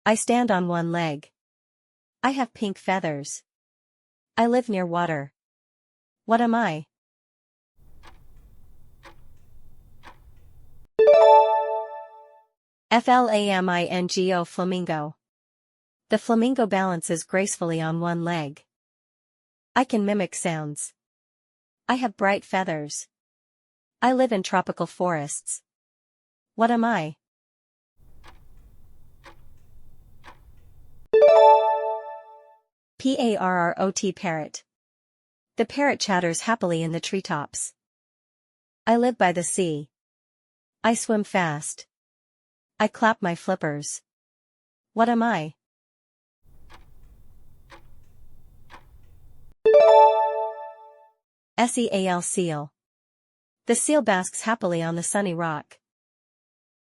I stand on one leg. I have pink feathers. I live near water. What am I? Flamingo. Flamingo. The flamingo balances gracefully on one leg. I can mimic sounds. I have bright feathers. I live in tropical forests. What am I? Parrot. Parrot. The parrot chatters happily in the treetops. I live by the sea. I swim fast. I clap my flippers. What am I? Seal. The seal basks happily on the sunny rock.